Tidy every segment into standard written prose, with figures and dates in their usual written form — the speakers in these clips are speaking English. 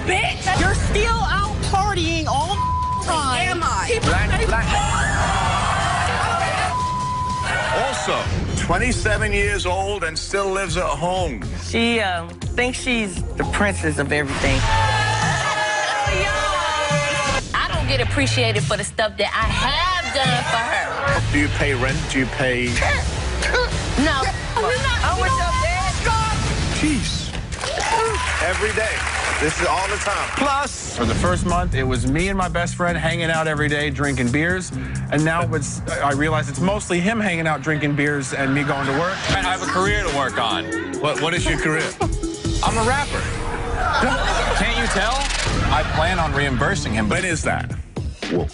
bitch! You're still out partying all the time. Am I? Also, 27 years old and still lives at home. She thinks she's the princess of everything. I don't get appreciated for the stuff that I have done for her. Do you pay rent? Do you pay... No. Jeez. Every day. This is all the time. Plus, for the first month, it was me and my best friend hanging out every day, drinking beers. And now I realize it's mostly him hanging out, drinking beers, and me going to work. I have a career to work on. what is your career? I'm a rapper. Can't you tell? I plan on reimbursing him. When is that?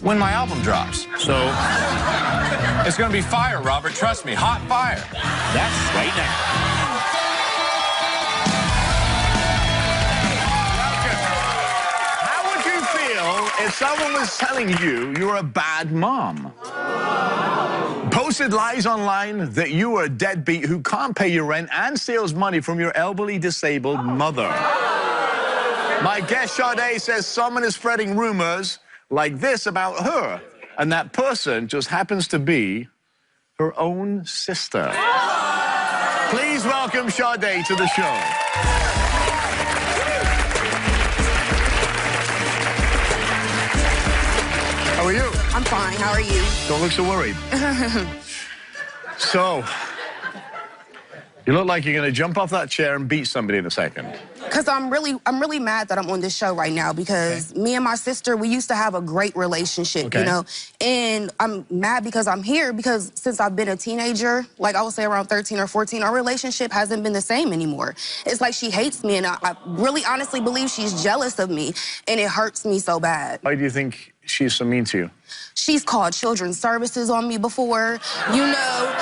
When my album drops. So it's going to be fire, Robert. Trust me. Hot fire. That's right now. If someone was telling you you're a bad mom, posted lies online that you are a deadbeat who can't pay your rent and steals money from your elderly disabled mother. My guest Sade says someone is spreading rumors like this about her, and that person just happens to be her own sister. Please welcome Sade to the show. How are you? I'm fine. How are you? Don't look so worried. So, you look like you're going to jump off that chair and beat somebody in a second. Because I'm really mad that I'm on this show right now because me and my sister, we used to have a great relationship, you know? And I'm mad because I'm here because since I've been a teenager, like I would say around 13 or 14, our relationship hasn't been the same anymore. It's like she hates me, and I really honestly believe she's jealous of me, and it hurts me so bad. Why do you think she's so mean to you? She's called children's services on me before, you know.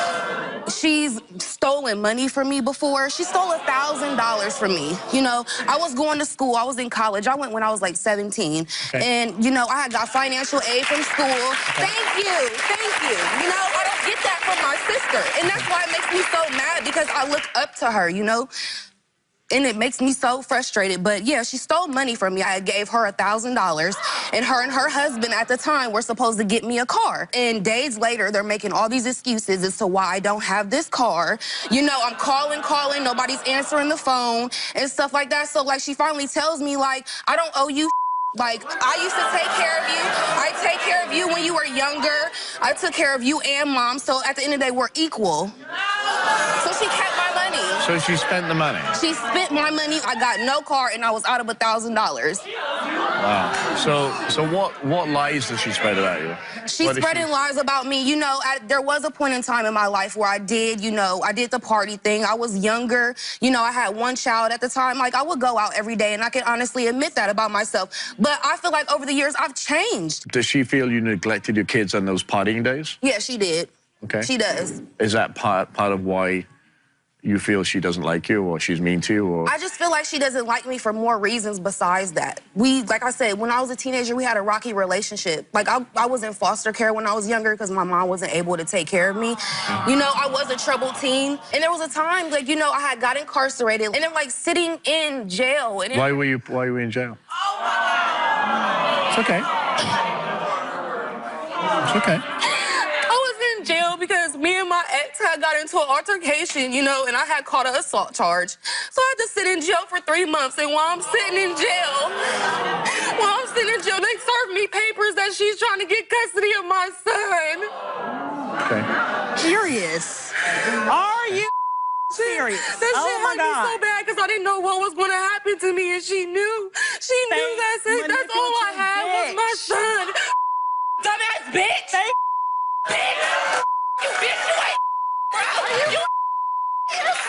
She's stolen money from me before. She stole $1,000 from me, you know. I was going to school. I was in college. I went when I was like 17. And, you know, I had got financial aid from school. Thank you. Thank you. You know, I don't get that from my sister. And that's why it makes me so mad because I look up to her, you know. And it makes me so frustrated. But yeah, she stole money from me. I gave her $1,000, and her husband at the time were supposed to get me a car. And days later, they're making all these excuses as to why I don't have this car. You know, I'm calling, nobody's answering the phone and stuff like that. So like, she finally tells me like, I don't owe you. Like, I used to take care of you. I take care of you when you were younger. I took care of you and Mom. So at the end of the day, we're equal. So she kept my money. So she spent the money? She spent my money. I got no car, and I was out of $1,000. Wow. So what lies does she spread about you? She's spreading lies about me. You know, there was a point in time in my life where I did, you know, I did the party thing. I was younger. You know, I had one child at the time. Like, I would go out every day, and I can honestly admit that about myself. But I feel like over the years, I've changed. Does she feel you neglected your kids on those partying days? Yeah, she did. Okay. She does. Is that part of why you feel she doesn't like you, or she's mean to you, or? I just feel like she doesn't like me for more reasons besides that. Like I said, when I was a teenager, we had a rocky relationship. Like, I was in foster care when I was younger because my mom wasn't able to take care of me. You know, I was a troubled teen. And there was a time, like, you know, I had got incarcerated, and then, like, sitting in jail. And Why were you in jail? It's okay. It's okay. Jail because me and my ex had got into an altercation, you know, and I had caught an assault charge. So I had to sit in jail for 3 months, and while I'm sitting in jail, they served me papers that she's trying to get custody of my son. Okay. Serious? Are you serious? That shit hurt me so bad because I didn't know what was going to happen to me, and she knew. She knew that's all I had was my son. Dumbass bitch! Bitch! You bitch, you ain't, bro!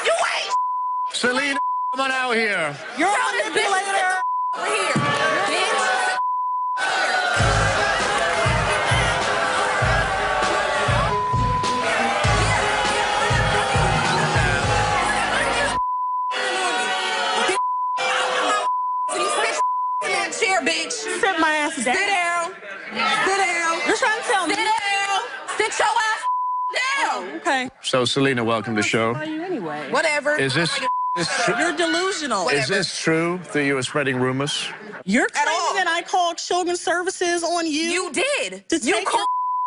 You ain't! Selena, come on out here. You're a manipulator. Over here, bitch! Sit in that chair, bitch! Sit my ass down. Sit down. Sit down. You're trying to tell me. Sit down. Sit your ass down. Okay. So, Selena, welcome to the show. How are you anyway? Whatever. Is this You're delusional. Is this true that you were spreading rumors? You're claiming that I called Children's Services on you? You did. To You take called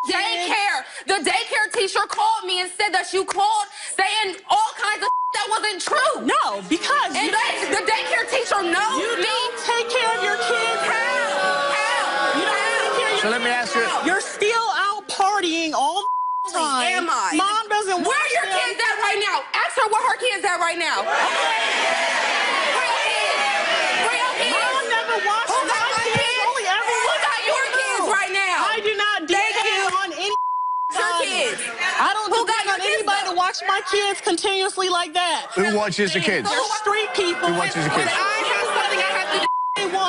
daycare. The daycare teacher called me and said that you called saying all kinds of that wasn't true. No, because And the daycare teacher knows you me. don't take care of your kids. How? You don't take care of your So let me ask you. You're still out partying all the time. Am I? Mom doesn't Where watch are your them. kids at right now? Ask her where her kids at right now. Where your kids? Where your kids? Mom never watches Who got my my kids. kids? Only every Who got your kids right now? I do not depend on any Your kids. I don't Who got depend on your kids, anybody though? to watch my kids continuously like that. Who watches the kids? They're street people. Who watches the When kids? I have something I have to do.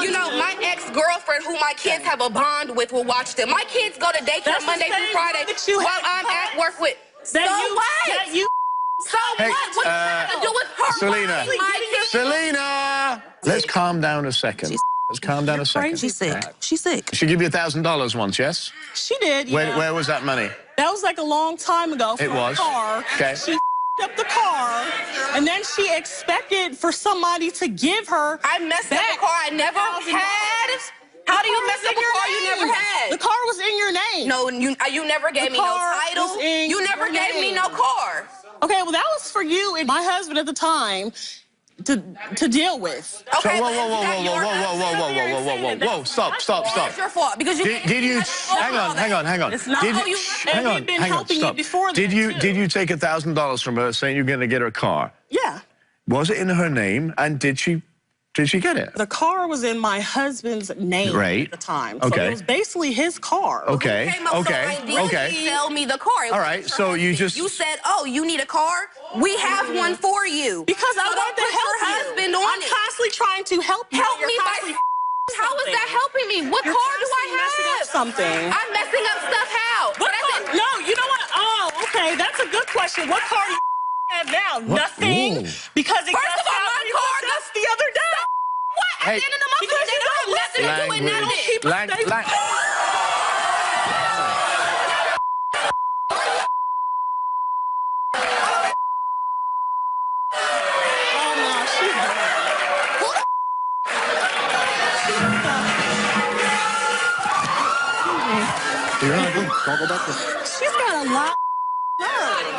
You know, my ex-girlfriend, who my kids have a bond with, will watch them. My kids go to daycare That's the Monday through same Friday that you while had I'm at work with. So that you So Hey, what? What does that have to do with her? Selena. watching my kids? Selena! Let's calm down a second. Let's calm down a second. She's sick. She's sick. She gave you $1,000 once, yes? She did, yeah. Where was that money? That was like a long time ago for It was? a car. Okay. She up the car, and then she expected for somebody to give her I messed up back a car I never had. How do you mess up a car you never had? The car was in your name. No, you never gave The me no car title. was in You never your gave me name. no car. Okay, well, that was for you and my husband at the time to deal with. So, Okay, whoa, but whoa, whoa, is that whoa, your whoa, whoa, whoa, whoa, whoa, whoa, whoa, whoa, whoa, stop, stop, stop. It's your fault because you Did you, hang on. It's not. Did Oh, you, you- hang and on, we've been hang on, helping you stop. before Did that, you, too. did you take $1,000 from her saying you're going to get her a car? Yeah. Was it in her name, and did she get it? The car was in my husband's name Right. at the time. So Okay. it was basically his car. Okay, came up with the idea to sell me the car. It All was right, your so you husband. just- You said, oh, you need a car? We have one for you. Because I So want don't to put help your you. husband on I'm it. constantly trying to help you. Help You're me constantly by how is that helping me? What You're car do I constantly messing up have? something. I'm messing up stuff how? What That's car? it. No, you know what? Oh, okay. That's a good question. What car do you have now? Nothing. Ooh. Because it First got of all, my car just the other day. What? At Hey. the end of the month, Because they you don't have don't nothing to do with nothing. Oh, no, she's done. You're not good. Don't go back there. She's got a lot of nerve.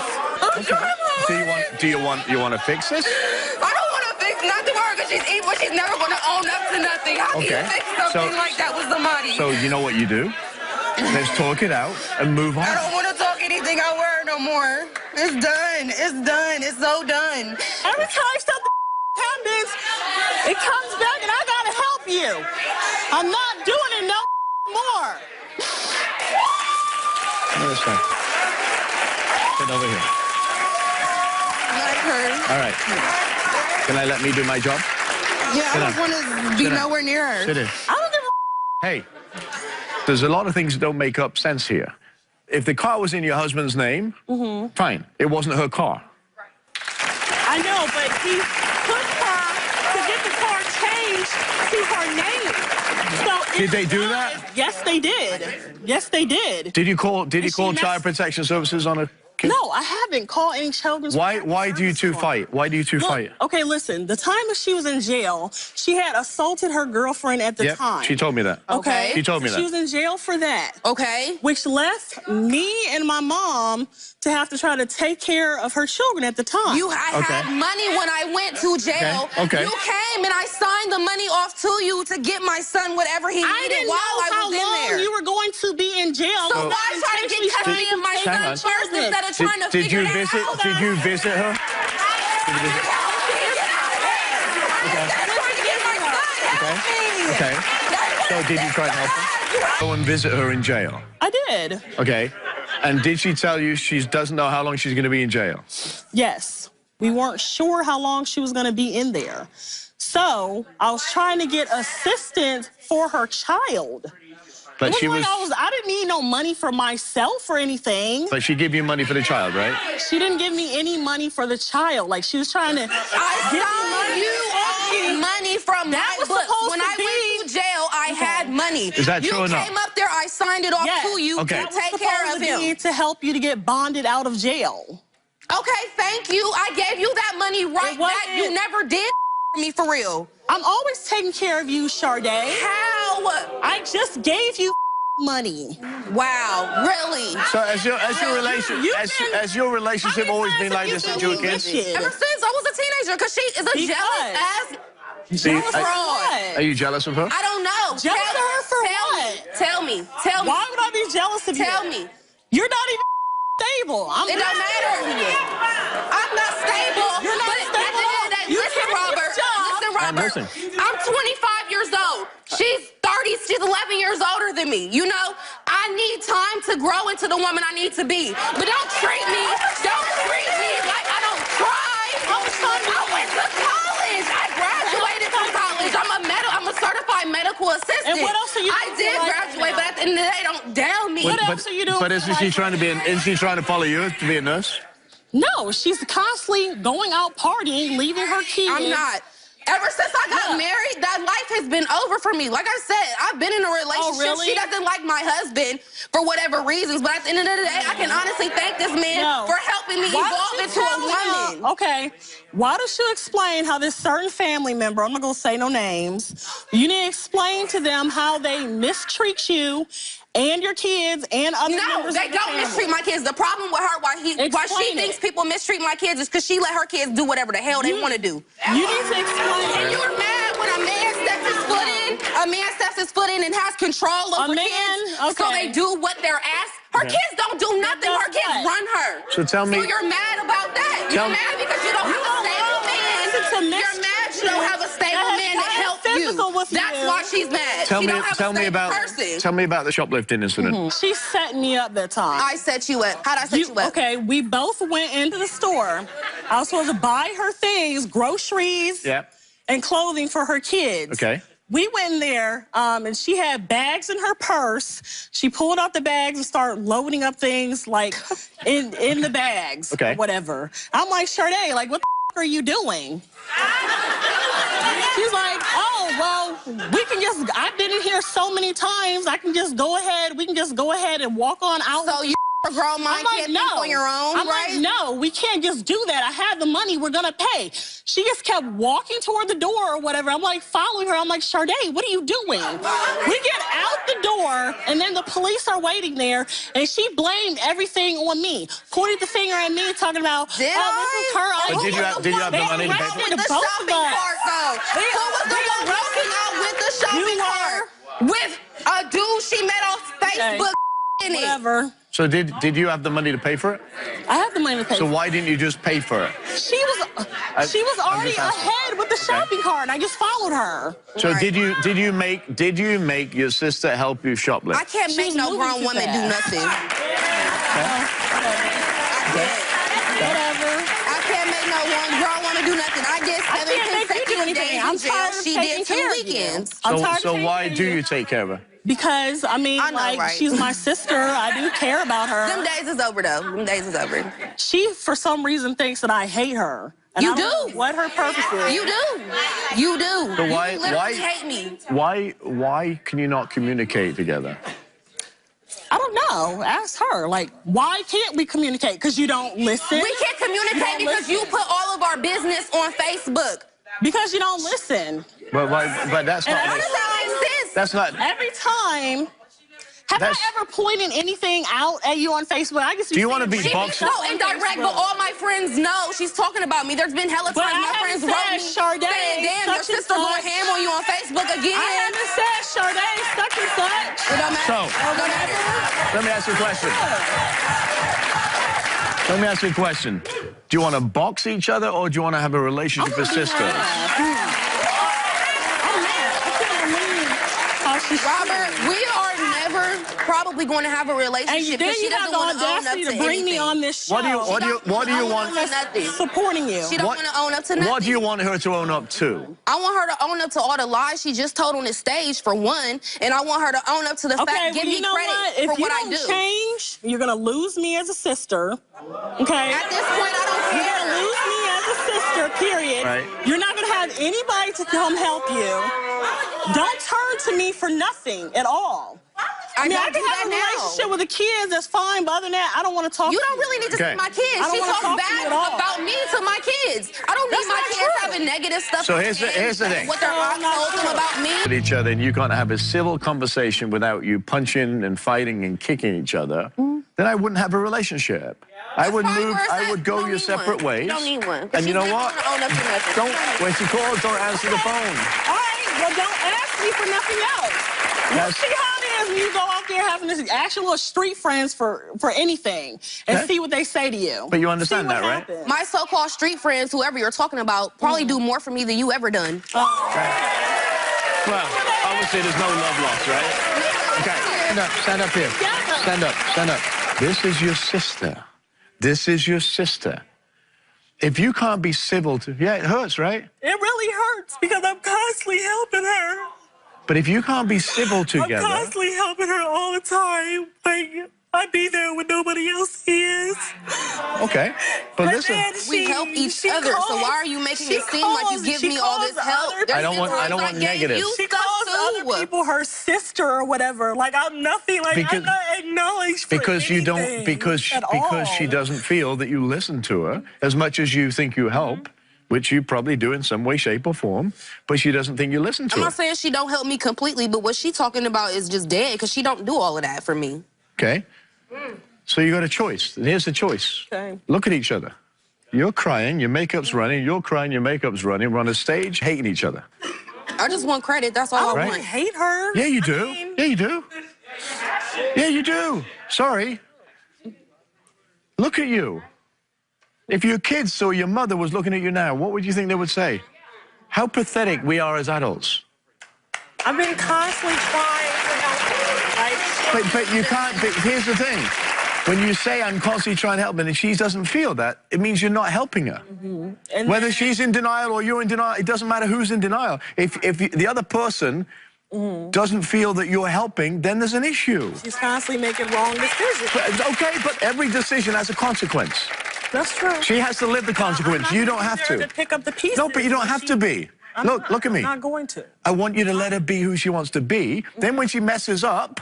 Do you want to fix this? I don't want to fix nothing with her because she's evil. She's never going to own up to nothing. How can Okay. you fix something like that with somebody? So you know what you do? Let's talk it out and move on. I don't want to talk anything out with her no more. It's done. It's done. It's so done. Every time something happens, it comes back and I gotta help you. I'm not doing it no more. Listen. Sit over here. Like her. All right. Can I let me do my job? Yeah, Sit I down. don't want to be Sit down. nowhere near her. Sit in. I don't give a Hey, there's a lot of things that don't make up sense here. If the car was in your husband's name, fine. It wasn't her car. I know, but he put her to get the car changed to her name. So Did it's they do not- that? Yes, they did. Yes, they did. Did you call she Child Protection Services on a kid? No, I haven't called any children's. Why do you two fight? Why do you two Look, fight? okay, listen. The time that she was in jail, she had assaulted her girlfriend at the Yep, time. she told me that. Okay. She told me So that. She was in jail for that. Okay. Which left me and my mom to have to try to take care of her children at the time. I had money when I went to jail. Okay. You came and I signed the money off to you to get my son whatever he I needed didn't while know I how was in long there. you were going to be in jail. So why try to get custody of my Hang son on. first instead of trying to Did figure you it visit? out? Did you visit her? Did you visit? Okay. So did you try and help her? Go and visit her in jail. I did. Okay. And did she tell you she doesn't know how long she's going to be in jail? Yes. We weren't sure how long she was going to be in there. So I was trying to get assistance for her child. But she was. I didn't need no money for myself or anything. But she gave you money for the child, right? She didn't give me any money for the child. Like, she was trying to I signed you money from That my was books. supposed When to I went to jail, I had money. Is that true or You not? came up there, I signed it off Yes. to you Okay. to take care of him. to help you to get bonded out of jail. Okay, thank you. I gave you that money right back. You never did for me for real. I'm always taking care of you, Sade. How? I just gave you money. Wow, really? So has your relationship always been like this since you were kids? Ever since I was a teenager, because she is a jealous ass. Jealous for what? Are you jealous of her? I don't know. Jealous of her for what? Tell me. Why would I be jealous of you? Tell me. You're not even stable. It don't matter. I'm not stable. You're not stable. At the end of the day, listen, Robert. Listen. I'm 25 years old. She's 30. She's 11 years older than me. You know, I need time to grow into the woman I need to be. But don't treat me like I don't try. I went to college. I graduated from college. I'm a certified medical assistant. And what else are you doing? I did graduate, but at the end of the day, don't down me. What else are you doing? But isn't she trying to follow you to be a nurse? No, she's constantly going out partying, leaving her kids. I'm not. Ever since I got married, that life has been over for me. Like I said, I've been in a relationship. Oh, really? She doesn't like my husband for whatever reasons, but at the end of the day, I can honestly thank this man for helping me evolve into a woman. Okay, why don't you explain how this certain family member, I'm not going to say no names, you need to explain to them how they mistreat you and your kids and other members they of the don't family. mistreat my kids. The problem with her, why she thinks people mistreat my kids, is because she let her kids do whatever the hell they want to do. You need to explain. And you're mad when a man steps his foot in and has control over kids, so they do what they're asked. Her kids don't do nothing. Her kids run her. So tell me. So you're mad about that. You're mad because you don't have a stable man. You're mad you don't have a stable man to help you. That's why she's mad. Tell me about the shoplifting incident. She set me up that time. I set you up. How'd I set you up? Okay, we both went into the store. I was supposed to buy her things, groceries, and clothing for her kids. Okay. We went in there, and she had bags in her purse. She pulled out the bags and started loading up things, like, in the bags, or whatever. I'm like, Sade, like, what the are you doing? She's like, oh, well, I've been in here so many times, we can just go ahead and walk on out. So you a grown man can't think on your own, I'm like, no, we can't just do that. I have the money, we're gonna pay. She just kept walking toward the door or whatever. I'm like following her. I'm like, Sade, what are you doing? We get out the door, and then the police are waiting there, and she blamed everything on me. Pointed the finger at me, talking about, this is her. But did you have the money to pay for it? The shopping cart, though. Who was the one walking out with the shopping cart? With a dude she met on Facebook in it. Whatever. So did you have the money to pay for it? I have the money to pay for it. So why didn't you just pay for it? She was already ahead with the shopping cart. I just followed her. So did you make your sister help you shoplift? I can't make no grown woman do nothing. Whatever. I can't make no grown woman do nothing. I did 7 consecutive days in jail. She did 2 weekends. So why do you take care of her? Because, I mean, she's my sister. I do care about her. Them days is over, though. Them days is over. She, for some reason, thinks that I hate her. And you I don't know what her purpose is. You do. You do. So you literally hate me. Why can you not communicate together? I don't know. Ask her. Like, why can't we communicate? Because you don't listen? We can't communicate because you put all of our business on Facebook. Because you don't listen. But that's not. How does that make sense? That's not. Every time. Have I ever pointed anything out at you on Facebook? I just do you want to be boxed? So indirect, but all my friends know she's talking about me. There's been hella times my friends wrote me saying, damn, your sister going ham on you on Facebook again. I haven't said Sade, such and such. It don't matter. So, let me ask you a question. Let me ask you a question. Do you want to box each other, or do you want to have a relationship as sisters? Robert, we are never probably going to have a relationship because she doesn't want to own up to bring me on this show. What do you want? Supporting you. She don't want to own up to nothing. What do you want her to own up to? I want her to own up to all the lies she just told on this stage, for one, and I want her to own up to the fact, give me credit for what I do. If you don't change, you're going to lose me as a sister, okay? At this point, I don't care. You're going to lose me as a sister, period. Right. You're not going to have anybody to come help you. Don't turn to me for nothing at all. I mean, I don't can do have a that relationship now. with the kids, that's fine, but other than that, I don't want to talk You to don't really need to Okay. see my kids. I don't She wanna talks talk to you bad at all. about me to my kids. I don't need That's my not kids true. having negative stuff. So to here's say the thing. What their No, aunt not told them true. about me. At each other, and you can't have a civil conversation without you punching and fighting and kicking each other, then I wouldn't have a relationship. I would Fine, move. where's I that? would go Don't your need separate one. ways. You don't need one. And you know what? She's never gonna own up to nothing. Don't. When she calls, don't answer the phone. All right, well, don't ask me for nothing else. Let's see how it is when you go out there having this actual street friends for anything and Okay. see what they say to you. But you understand See what that, right? happens. My so-called street friends, whoever you're talking about, probably do more for me than you ever done. Well, obviously there's no love lost, right? Okay. Stand up. Stand up here. Stand up. Stand up. This is your sister. This is your sister. If you can't be civil to... Yeah, it hurts, right? It really hurts because I'm constantly helping her. But if you can't be civil together... I'm constantly helping her all the time. Like, I be there when nobody else is. Okay. But listen... We help each other, so why are you making it seem like you give me all this help? I don't want negatives. She calls other people her sister or whatever. Like, I'm nothing. Like, I'm not acknowledged for because you don't... anything Because at all. she doesn't feel that you listen to her as much as you think you help, which you probably do in some way, shape, or form, but she doesn't think you listen to I'm her. not saying she don't help me completely, but what she talking about is just dead, because she don't do all of that for me. Okay? So you got a choice. And here's the choice. Okay. Look at each other. You're crying, your makeup's running, you're crying, your makeup's running. We're on a stage hating each other. I just want credit, that's all I Right. want. Hate her. Yeah, you I do. mean, Yeah, you do. Yeah, you do. Sorry. Look at you. If your kids saw your mother was looking at you now, what would you think they would say? How pathetic we are as adults. I've been constantly trying to help her. Like, But you can't. But here's the thing. When you say I'm constantly trying to help her and she doesn't feel that, it means you're not helping her. and Whether then- she's in denial or you're in denial, it doesn't matter who's in denial. If the other person doesn't feel that you're helping, then there's an issue. she's constantly making wrong decisions. Okay, but every decision has a consequence. That's true. She has to live the consequence. I'm You not don't have there to. pick up the pieces. No, but you don't have to be. Look at me. I'm not going to. I want you to let her be who she wants to be. Then when she messes up,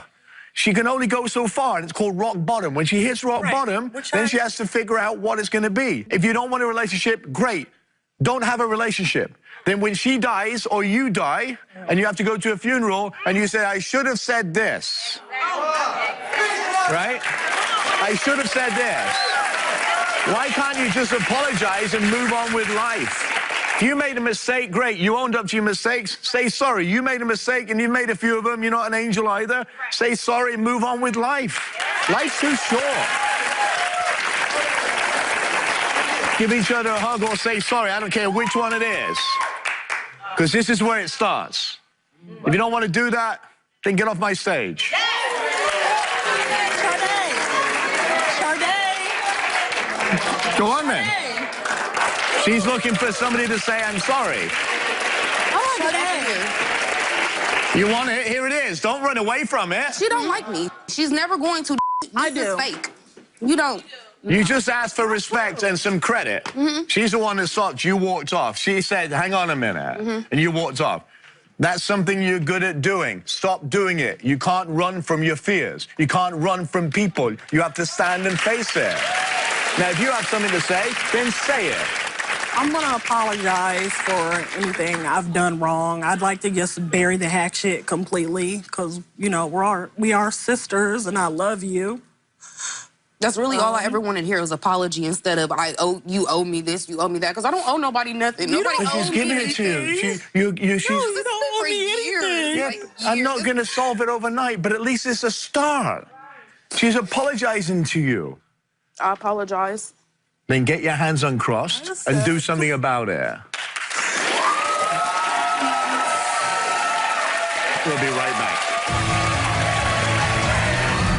she can only go so far, and it's called rock bottom. When she hits rock Right. bottom, Which then I- she has to figure out what it's going to be. If you don't want a relationship, great. Don't have a relationship. Then when she dies or you die, and you have to go to a funeral, and you say, I should have said this. Right? I should have said this. Why can't you just apologize and move on with life? If you made a mistake, great. You owned up to your mistakes. Say sorry. You made a mistake and you made a few of them. You're not an angel either. Say sorry and move on with life. Life's too short. Give each other a hug or say sorry. I don't care which one it is. Because this is where it starts. If you don't want to do that, then get off my stage. Go on then. She's looking for somebody to say, I'm sorry. You want it? Here it is. Don't run away from it. She don't like me. She's never going to. I This is do. fake. You don't. You just asked for respect and some credit. She's the one that stopped. You walked off. She said, hang on a minute. And you walked off. That's something you're good at doing. Stop doing it. You can't run from your fears. You can't run from people. You have to stand and face it. Now, if you have something to say, then say it. I'm gonna apologize for anything I've done wrong. I'd like to just bury the hack shit completely, because, you know, we are sisters and I love you. That's really all I ever wanted to hear was apology instead of you owe me this, you owe me that, because I don't owe nobody nothing. Nobody But she's owes me giving it to anything. you. She's... No, you don't owe For me years. anything. Yeah, Like, I'm not years. going to solve it overnight, but at least it's a start. She's apologizing to you. I apologize. Then get your hands uncrossed and do something about it. We'll be right back.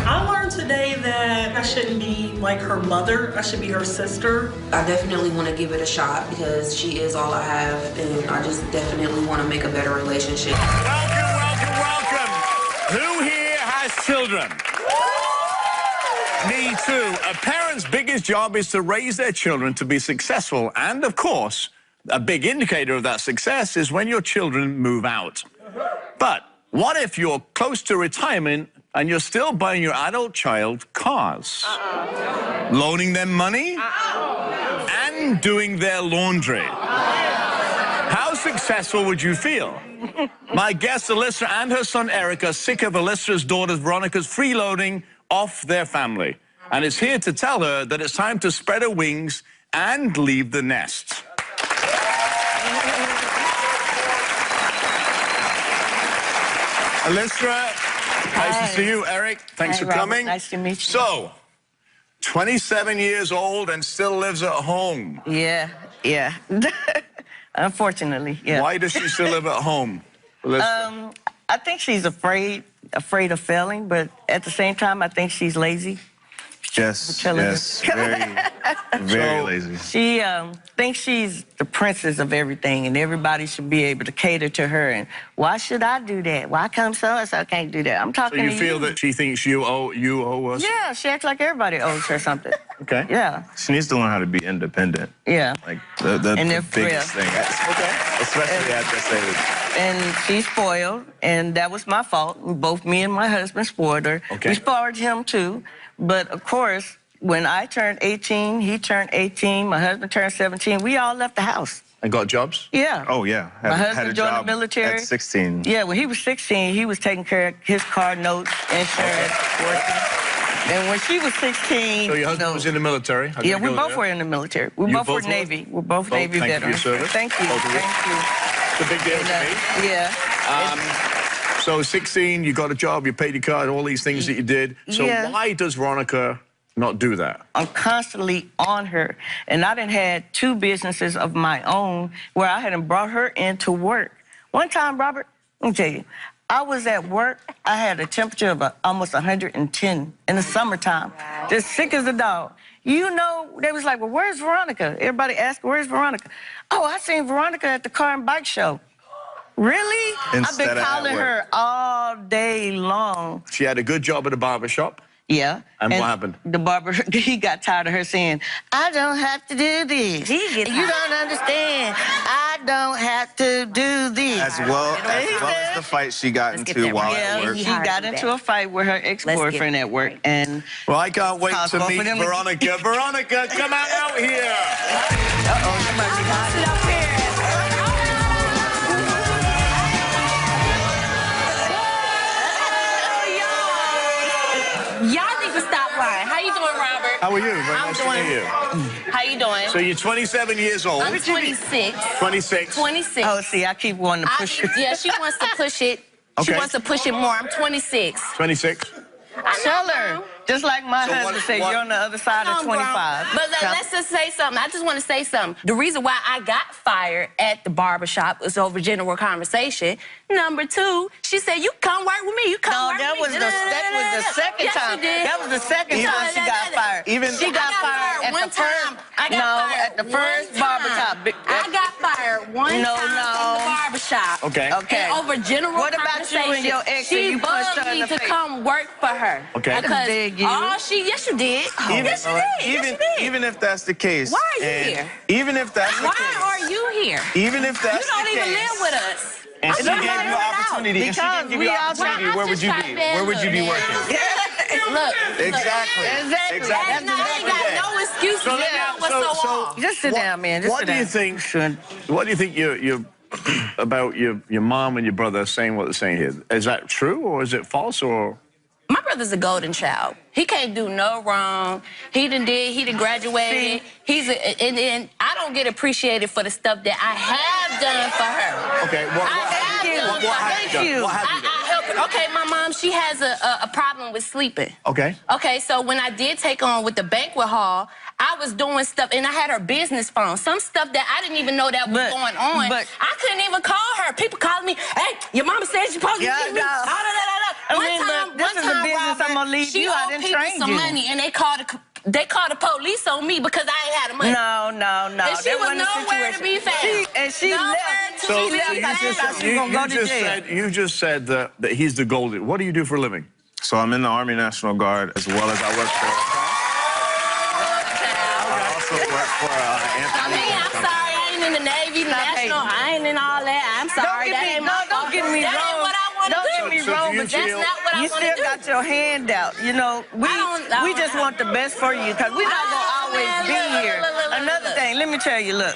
I learned today that I shouldn't be like her mother. I should be her sister. I definitely want to give it a shot because she is all I have, and I just definitely want to make a better relationship. Welcome. Who here has children? Me too. A parent's biggest job is to raise their children to be successful. And of course, a big indicator of that success is when your children move out. But what if you're close to retirement and you're still buying your adult child cars, loaning them money, and doing their laundry. How successful would you feel? My guest, Alyssa, and her son, Eric, are sick of Alyssa's daughter, Veronica's freeloading off their family, and is here to tell her that it's time to spread her wings and leave the nest. Alyssa, nice to see you. Eric, thanks for coming. Nice to meet you. So, 27 years old and still lives at home. Yeah. Unfortunately, yeah. Why does she still live at home? Alyssa? I think she's afraid of failing, but at the same time, I think she's lazy. Yes, very lazy. She thinks she's the princess of everything, and everybody should be able to cater to her. And why should I do that? Why come so-and-so can't do that? I'm talking to you. So you feel that she thinks you owe us? Yeah, she acts like everybody owes her something. Okay. Yeah. She needs to learn how to be independent. Yeah. Like the biggest thing. Okay. Especially at this age. And she's spoiled, and that was my fault. Both me and my husband spoiled her. Okay. We spoiled him too. But of course, when I turned 18, he turned 18, my husband turned 17, we all left the house. And got jobs? Yeah. Oh, yeah. My husband joined the military. At 16. Yeah, when he was 16, he was taking care of his car notes, insurance, working. And when she was 16... So your husband was in the military? How did Yeah, you we go both there? were in the military. We You both were both were? Navy. We're both Navy veterans. Thank you for your service. Thank you. Both of you. Thank you. It's a big deal to me. Yeah. So 16, you got a job, you paid your card, all these things that you did. So Yeah. why does Veronica not do that? I'm constantly on her. And I done had 2 businesses of my own where I hadn't brought her into work. One time, Robert, let me tell you, I was at work. I had a temperature of almost 110 in the summertime. Just sick as a dog. You know, they was like, well, where's Veronica? Everybody asked, where's Veronica? Oh, I seen Veronica at the car and bike show. Really? Instead I've been of at calling work. her all day long. She had a good job at a barber shop. Yeah. And what happened? The barber, he got tired of her saying, I don't have to do this. You don't understand. I don't have to do this. As well as the fight she got into while at work. He got into a fight with her ex-boyfriend at work. And Well, I can't wait to Possible meet for them to- Veronica. Veronica, come on out here. uh-oh, you might be hot. Y'all need to stop lying. How you doing, Robert? How are you? Very I'm nice to doing- meet you. How you doing? So you're 27 years old. I'm 26. 26. 26. Oh, see, I keep wanting to push her. Yeah, she wants to push it. She Okay. wants to push it more. I'm 26. 26. Tell her. Just like my So husband said, you're on the other side of 25. But let's just say something. I just want to say something. The reason why I got fired at the barbershop was over general conversation. Number 2, she said, you come work with me. You come No, work that with was me. the second Yes, time. she did. That was the second time she got fired. She got fired at one the first. time. I got No, fired at the one first time. barbershop. I got fired one No, time from no. the barbershop. Okay. Okay. And over general What about you and your ex She and you punched her bugged in me the to face? come work for her. Okay. Because Dig you. yes, you did. Yes, you did. Yes, you did. Even if that's the case. Why are you and here? Even if that's the Why case. are you here? Even if that's You don't the even case. live with us. And she I'm gave not you living opportunity. And she Because didn't give we you all opportunity. Well, Where I'm would just you trying be? to Where would you be look, working? Look. Exactly. Exactly. Exactly. And I ain't got no excuses. So You now- know what's so off. Just sit down, man. Just What sit do you down. think? What do you think you about your mom and your brother saying what they're saying here? Is that true or is it false or? My brother's a golden child. He can't do no wrong. He done graduated. And I don't get appreciated for the stuff that I have done for her. Okay. What have you done? What have you done? I help her. Okay, my mom, she has a problem with sleeping. Okay. Okay, so when I did take on with the banquet hall, I was doing stuff, and I had her business phone. Some stuff that I didn't even know that was going on. but- I couldn't even call her. People calling me, hey, your mama said she's supposed to Yeah, see me. no. One but this is a business Robert, I'm gonna leave she you. I owed didn't people train some you. money, and they called the police on me because I ain't had the money. No. And she That was wasn't a nowhere to situation. be found. She Nowhere left. to So be left. found. you just said that he's the golden. What do you do for a living? So I'm in the Army National Guard as well as I work for. I also work for I Anthony. mean, I'm sorry, I ain't in the Navy, the National, I ain't in all that. I'm sorry. get That me- ain't no, my don't fault. get me That ain't wrong. what I want to Don't do. get me So wrong, do you but feel- That's not what I you want to still do. got your hand out. You know, I we don't just want the best for you because we're not gonna always be here. Another thing, let me tell you, look.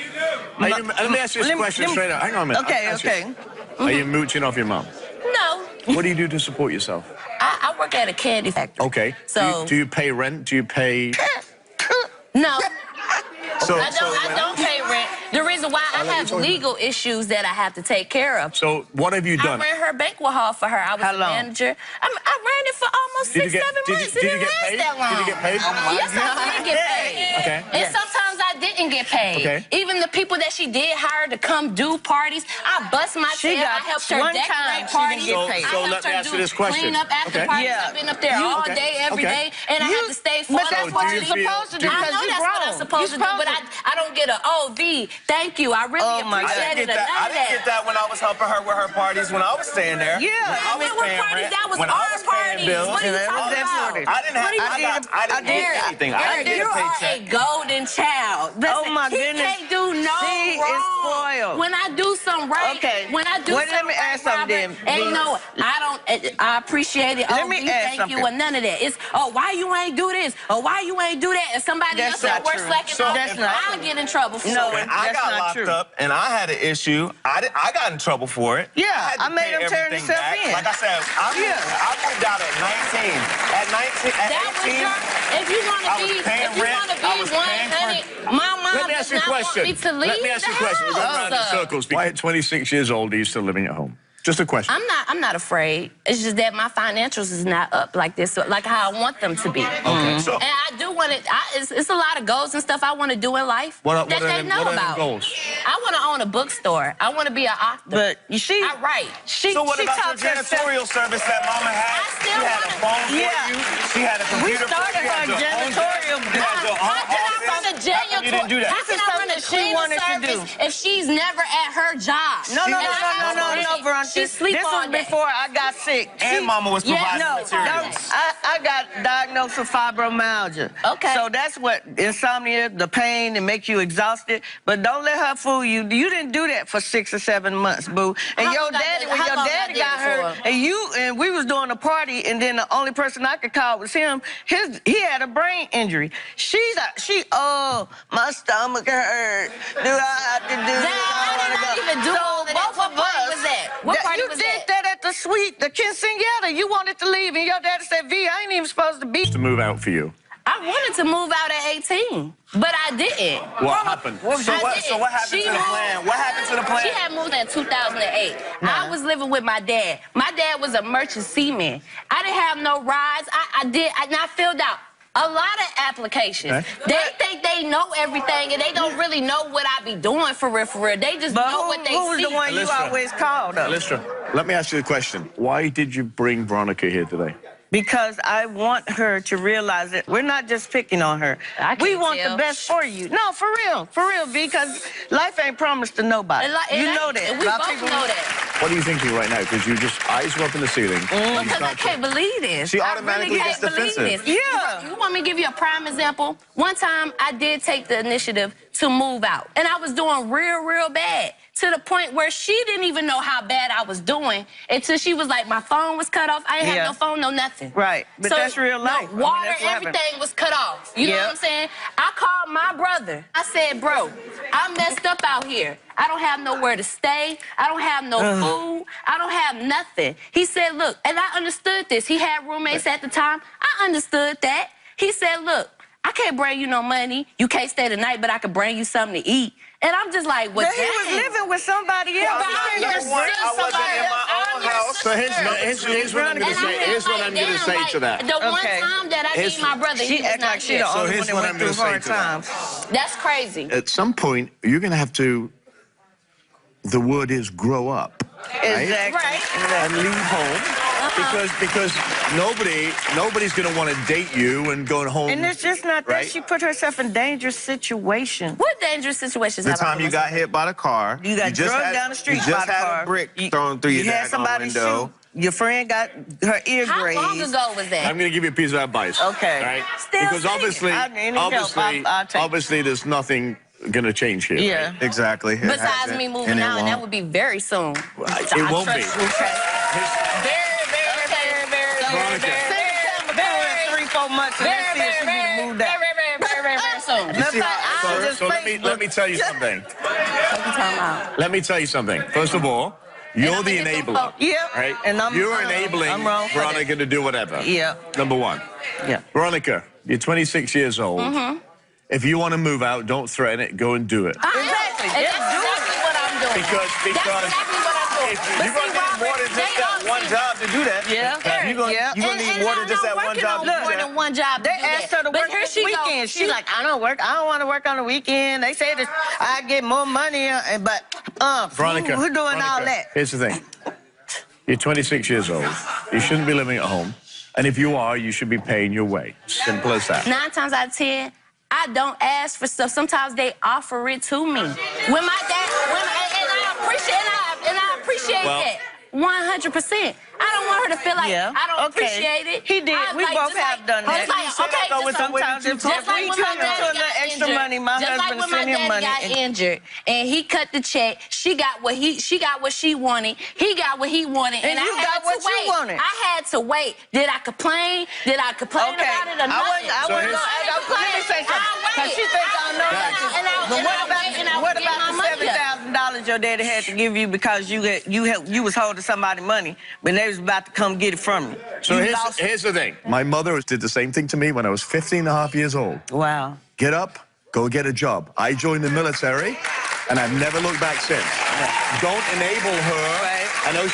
Let me ask you this question straight up. Hang on a minute. Okay, I'll ask you. okay. Are you mooching off your mom? No. What do you do to support yourself? I work at a candy factory. Okay. So Do you pay rent? Do you pay... no. So, I don't pay rent. The reason why I have legal issues that I have to take care of. So what have you done? I ran her banquet hall for her. I was How the long? manager. I ran it for almost Did you 6, get- 7 did you- months. did It you didn't get last paid? that long. Did you get paid? Yes, I did get paid. Okay. And sometimes I didn't get paid. Okay. Even the people that she did hire to come do parties, I bust my She tail. got I helped her one decorate time she didn't parties. get paid. I So helped let me her ask do you this question. clean up after Okay. parties. Yeah. I've been up there all Okay. day, every Okay. day, and I had to stay for But those that's what parties. you're supposed to do I because know you're that's what I'm grown. supposed to do, but I don't get a, oh, V, thank you. I really Oh, my God. appreciate it. I didn't get that when I was helping her with her parties when I was staying there. Yeah. I was What paying parties? rent, That was when our I was paying parties. bills. What are you Yeah, that was talking about? important. I didn't have. I didn't get did- anything. I didn't get You a are paycheck. a golden child. Oh, my he goodness. can't do no She is wrong. spoiled. When I do something right, Okay. when I do Well, let something me right, ask something, Robert, then, ain't V. no, I appreciate it. Let Oh, me V, ask thank something. you, or none of that. It's, oh, why you ain't do this? Or why you ain't do that? And somebody That's else at not work true. slacking So off, that's not I'll true. get in trouble for No, it. When I That's got not locked true. up and I had an issue, I got in trouble for it. Yeah, had to I made pay him turn everything himself back. in. Like I said, I moved out at 19. At 19, at That was 18, your, if you want I to was be, paying if you rent, want to I be was paying for- 100, my mom Let me ask does you a not question. want me to leave Let me ask you a the question. We're going house. around in circles. Why at 26 years old are you still living at home? Just a question. I'm not afraid. It's just that my financials is not up like this, like how I want them to be. Okay. So, And I do want it. It's a lot of goals and stuff I want to do in life that they know what are about. them goals? I want to own a bookstore. I want to be an author. But you see, I write. So what about your talks herself- janitorial service that Mama had? I still She had a wanna- phone for Yeah. you. She had a We computer for started you. She had her your own- janitorial You had your own How can I run a office. How come you didn't do that? How can I run a This is something she cleaning wanted to do. service if she's never at her job? No, And Veronica. She sleep This all was day. before I got sick. And Mama was providing No, material. I got diagnosed with fibromyalgia. Okay. So that's what insomnia, the pain, and make you exhausted. But don't let her fool you. You didn't do that for 6 or 7 months, boo. And How your long I daddy, did- when how your long I daddy did got it hurt, for? and we was doing a party, and then the only person I could call was him. He had a brain injury. Oh, my stomach hurt. Do I have to do this? I did not even do So all of that. both What of party us. was that? What party you was did that? at the suite, the quinceañera. You wanted to leave, and your daddy said, V, I ain't even supposed to be. To move out for you. I wanted to move out at 18, but I didn't. What happened? So what happened She to the moved- plan? What happened to the plan? She had moved in 2008. I was living with my dad. My dad was a merchant seaman. I didn't have no rides. I filled out a lot of applications. Okay. They think they know everything, and they don't really know what I be doing for real, for real. They just But know what they who was see. the one you Listen. always called up? Lystra, let me ask you a question. Why did you bring Veronica here today? Because I want her to realize that we're not just picking on her. I We can't want tell. the best for you. No, for real, because life ain't promised to nobody. You know that. We A lot of both people- know that. What are you thinking right now? Because you just eyes were up in the ceiling. Because I can't believe this. She I automatically really gets can't believe defensive. this. Yeah. You want me to give you a prime example? One time, I did take the initiative to move out. And I was doing real bad. To the point where she didn't even know how bad I was doing until she was like, my phone was cut off. I ain't Yeah. have no phone, no nothing. Right. But that's real life. I mean, No, water, that's what happened. everything was cut off. You know Yeah. what I'm saying? I called my brother. I said, bro, I'm messed up out here. I don't have nowhere to stay. I don't have no food. I don't have nothing. He said, look, and I understood this. He had roommates at the time. I understood that. He said, look, I can't bring you no money. You can't stay the night, but I can bring you something to eat. And I'm just like, what? But he was living with somebody else. But I'm your sister. I wasn't in my own I'm your house. So here's what I'm going to say. Here's what I'm going to say to that. The one Okay. time that I need my brother, he She was act not like she here. the only here's one that what went I'm through gonna say hard to that. times. That's crazy. At some point, you're going to have to, the word is grow up. Right? Exactly. And leave home. Because nobody's going to want to date you and go home. And it's just not that. Right? She put herself in dangerous situations. What dangerous situations The have I time put you myself got hit by the car. You got just drugged had- down the street You by just the had car. a brick thrown through your had daggone somebody window. shoot. Your friend got her ear How long grazed. ago was that? I'm going to give you a piece of advice. Okay. Right? Still Because singing. obviously, I need help. I'll take it. obviously, there's nothing going to change here. Yeah. Right? Exactly. Besides me moving out, and that would be very soon. It won't be. Okay. 3, 4 months and let's see if she need to move that. Very soon. So let me tell you something. Let me tell you something. First of all, you're the enabler. Yeah. Right? And You're enabling Veronica to do whatever. Yeah. Number one. Yeah. Veronica, you're 26 years old. If you want to move out, don't threaten it. Go and do it. Exactly. That's exactly what I'm doing. Because that's exactly what I'm doing. You're going to need more than just that one job to do that. Yeah. You're going to need more than just that one job to do more that. than one job to They do that. asked her to work this weekend. She's like, I don't work. I don't want to work on the weekend. They say that I get more money, but Veronica, we're doing all that. Here's the thing. You're 26 years old. You shouldn't be living at home. And if you are, you should be paying your way. Simple as that. 9 times out of 10, I don't ask for stuff. Sometimes they offer it to me. When my dad, and I appreciate that. 100%. I don't want her to feel like I don't appreciate it. He did. We both have done that. Sometimes if we come into a little extra money, my husband sent him money. Got injured, and he cut the check. She got what she wanted. He got what he wanted, and I got what you wanted. I had to wait. Did I complain? Did I complain about it or nothing? Let me say something. Because she thinks I know about you. But what about the $7,000 your daddy had to give you because you was holding somebody money when they was about to come get it from you? So here's the thing. My mother did the same thing to me when I was 15 and a half years old. Wow. Get up, go get a job. I joined the military, and I've never looked back since. Don't enable her. Right. I know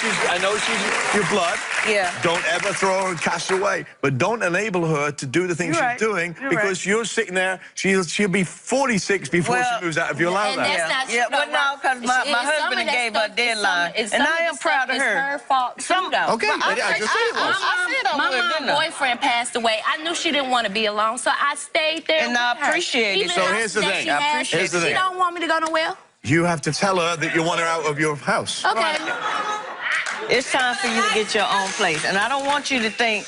she's your blood. Yeah. Don't ever throw her and cast her away. But don't enable her to do the things she's doing because you're sitting there. She'll be 46 before she moves out if you allow that. Well, no, because my husband gave her a deadline, and I am proud of her. It's her fault too, though. Okay. I just said it was. My mom's boyfriend passed away. I knew she didn't want to be alone, so I stayed there. And I appreciate it. So here's the thing. She don't want me to go nowhere. You have to tell her that you want her out of your house. Okay. It's time for you to get your own place. And I don't want you to think,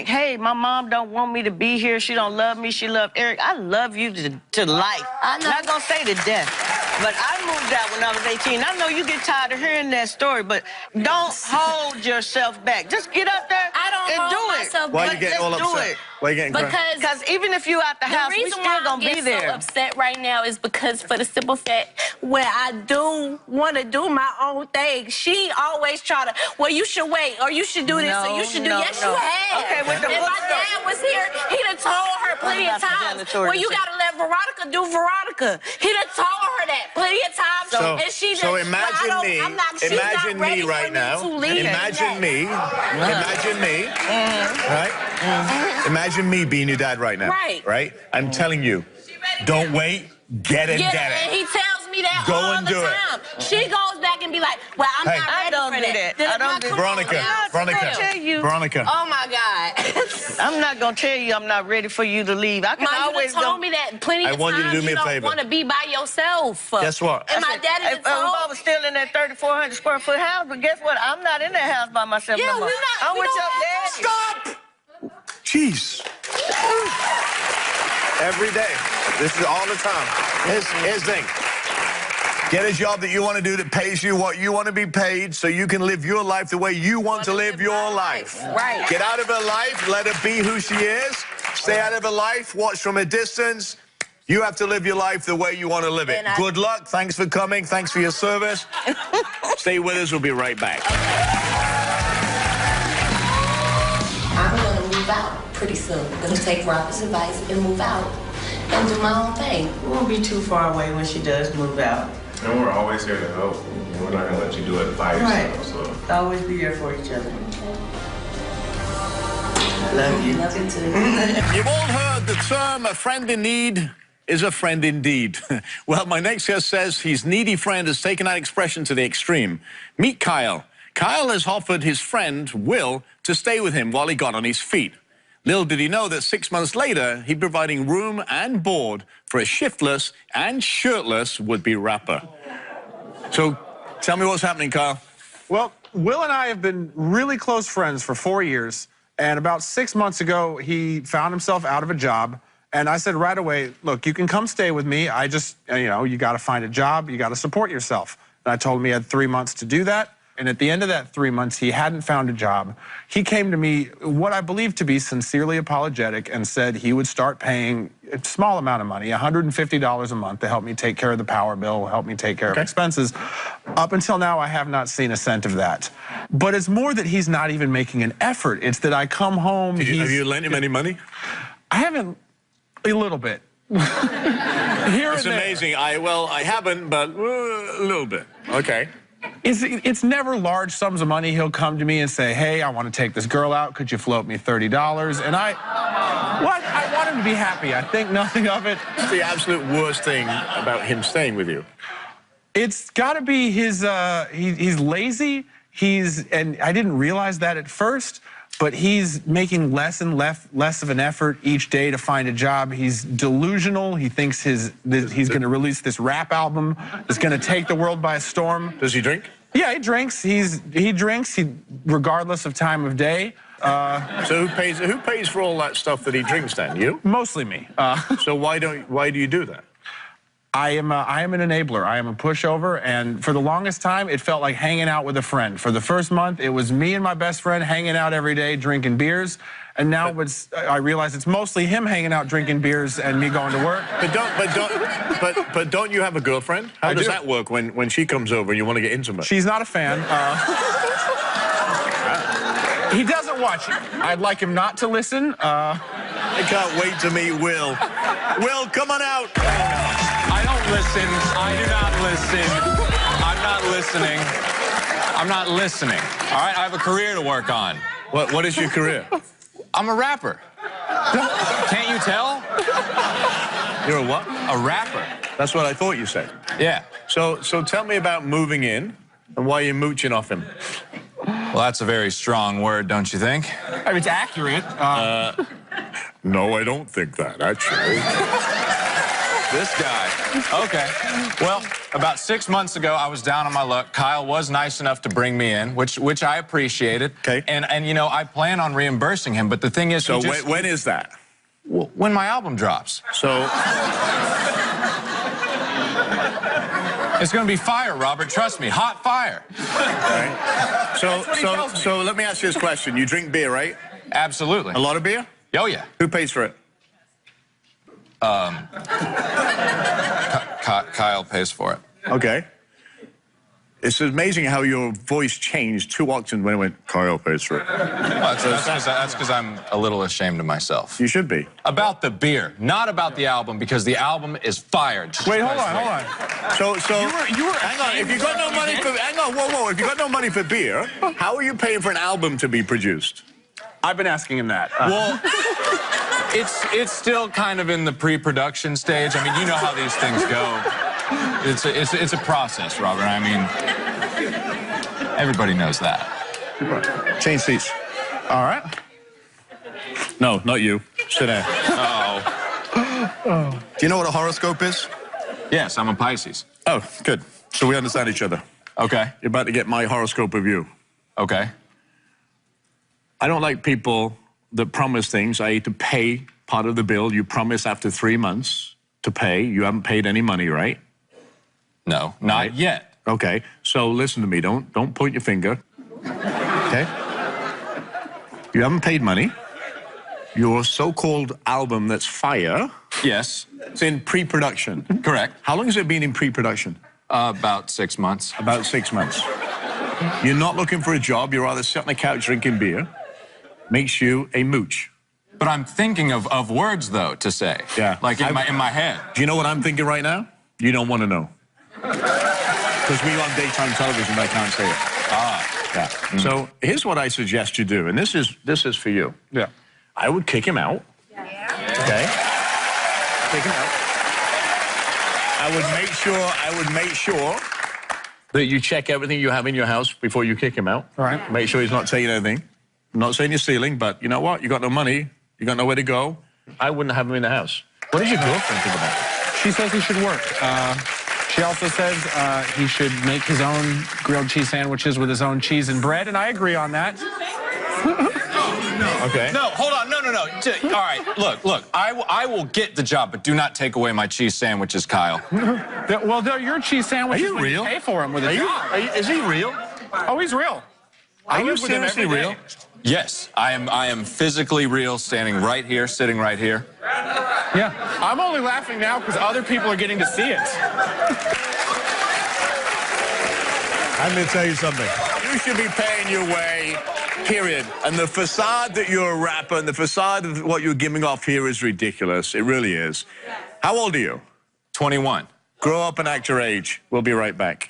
hey, my mom don't want me to be here. She don't love me. She loved Eric. I love you to life. I'm not going to say to death. But I moved out when I was 18. I know you get tired of hearing that story, but don't hold yourself back. Just get up there and do it. Why are you getting all upset? Why are you getting crazy? Because even if you out the house, we still going to be there. The reason why I'm so upset right now is because for the simple fact, when I do want to do my own thing, she always try to, well, you should wait, or you should do this, or you should do yes, you have. Okay, with the if my dad was here, he'd have told her plenty of times, well, you got to let Veronica do Veronica. He'd have told her that plenty of times, and she just, so imagine me right now. Imagine me, right? Imagine me being your dad right now. Right? I'm telling you, don't wait, get it, get it. And he tells me that Go all and the do it. time. She goes back and be like, well, I'm not ready for that. I don't do that. Veronica. Oh, my God. I'm not going to tell you I'm not ready for you to leave. I can always told me that plenty of times. I want you to do me a favor. You don't want to be by yourself. Guess what? And my daddy if I was still in that 3,400 square foot house, but guess what? I'm not in that house by myself no more. I'm with your daddy. Stop! Jeez. Every day. This is all the time. Here's the thing. Get a job that you want to do that pays you what you want to be paid so you can live your life the way you want to live your life. Right. Get out of her life. Let her be who she is. Stay out of her life. Watch from a distance. You have to live your life the way you want to live it. Good luck. Thanks for coming. Thanks for your service. Stay with us. We'll be right back. I'm going to move out pretty soon. I'm going to take Robert's advice and move out and do my own thing. We won't be too far away when she does move out. And we're always here to help. We're not going to let you do it by yourself. So. Always be there for each other. Love you. Love you too. You've all heard the term a friend in need is a friend indeed. Well, my next guest says his needy friend has taken that expression to the extreme. Meet Kyle. Kyle has offered his friend, Will, to stay with him while he got on his feet. Little did he know that 6 months later, he'd be providing room and board for a shiftless and shirtless would-be rapper. So, tell me what's happening, Kyle. Well, Will and I have been really close friends for 4 years, and about 6 months ago, he found himself out of a job, and I said right away, look, you can come stay with me. You got to find a job. You got to support yourself. And I told him he had 3 months to do that. and at the end of that 3 months, he hadn't found a job. He came to me, what I believe to be sincerely apologetic, and said he would start paying a small amount of money, $150 a month, to help me take care of the power bill, help me take care of expenses. Up until now, I have not seen a cent of that. But it's more that he's not even making an effort. It's that I come home. Have you lent him any money? I haven't, a little bit. It's amazing. I haven't, but a little bit. Okay. It's never large sums of money. He'll come to me and say, hey, I want to take this girl out. Could you float me $30? And I want him to be happy. I think nothing of it. What's the absolute worst thing about him staying with you? It's got to be his, he's lazy. And I didn't realize that at first, but he's making less and less of an effort each day to find a job. He's delusional. He thinks he's going to release this rap album that's going to take the world by storm. Does he drink? Yeah, he drinks. He drinks regardless of time of day. So who pays for all that stuff that he drinks then? You? Mostly me. So why do you do that? I am an enabler. I am a pushover, and for the longest time, it felt like hanging out with a friend. For the first month, it was me and my best friend hanging out every day, drinking beers, and now I realize it's mostly him hanging out, drinking beers, and me going to work. But don't you have a girlfriend? How does that work when she comes over and you want to get intimate? She's not a fan. He doesn't watch it. I'd like him not to listen. I can't wait to meet Will. Will, come on out. I don't listen. I do not listen. I'm not listening. I'm not listening. All right, I have a career to work on. What is your career? I'm a rapper. Can't you tell? You're a what? A rapper. That's what I thought you said. Yeah. So tell me about moving in and why you're mooching off him. Well, that's a very strong word, don't you think? I mean, it's accurate. No, I don't think that, actually. This guy. Okay. Well, about 6 months ago, I was down on my luck. Kyle was nice enough to bring me in, which I appreciated. Okay. And you know, I plan on reimbursing him, but the thing is... So when is that? Well, when my album drops. So... It's going to be fire, Robert. Trust me. Hot fire. Okay. So let me ask you this question. You drink beer, right? Absolutely. A lot of beer? Oh, yeah. Who pays for it? Kyle pays for it. Okay. It's amazing how your voice changed 2 octaves when it went, Kyle pays for it. Well, that's because I'm a little ashamed of myself. You should be. About the beer, not about the album, because the album is fired. Wait, hold on. So you were hang on. If you got no money for whoa. If you got no money for beer, how are you paying for an album to be produced? I've been asking him that. Well, it's still kind of in the pre-production stage. I mean, you know how these things go. It's a process, Robert. I mean, everybody knows that. Change seats. All right. No, not you. Sit down. Uh-oh. Do you know what a horoscope is? Yes, I'm a Pisces. Oh, good. So we understand each other. Okay. You're about to get my horoscope of you. Okay. I don't like people that promise things, i.e. to pay part of the bill. You promise after 3 months to pay. You haven't paid any money, right? No, not yet. Okay, so listen to me. Don't point your finger. Okay? You haven't paid money. Your so-called album that's fire. Yes. It's in pre-production. Correct. How long has it been in pre-production? About 6 months. About 6 months. You're not looking for a job. You're either sitting on the couch drinking beer. Makes you a mooch. But I'm thinking of words, though, to say. Yeah. Like in my head. Do you know what I'm thinking right now? You don't want to know. Because we're on daytime television, I can't say it. Yeah. So here's what I suggest you do, and this is for you. Yeah. I would kick him out. Okay? Kick him out. I would make sure that you check everything you have in your house before you kick him out. All right. Make sure he's not taking anything. I'm not saying you're stealing, but you know what? You got no money. You got nowhere to go. I wouldn't have him in the house. What does your girlfriend think about it? She says he should work. She also says he should make his own grilled cheese sandwiches with his own cheese and bread, and I agree on that. Okay. No, hold on. No. All right, look. I will get the job, but do not take away my cheese sandwiches, Kyle. Well, they're your cheese sandwiches. Are you real? Pay for them with a job. Is he real? Oh, he's real. Are you seriously real? Yes, I am physically real, standing right here, sitting right here. Yeah. I'm only laughing now because other people are getting to see it. I'm going to tell you something. You should be paying your way, period. And the facade that you're a rapper and the facade of what you're giving off here is ridiculous. It really is. How old are you? 21. Grow up and act your age. We'll be right back.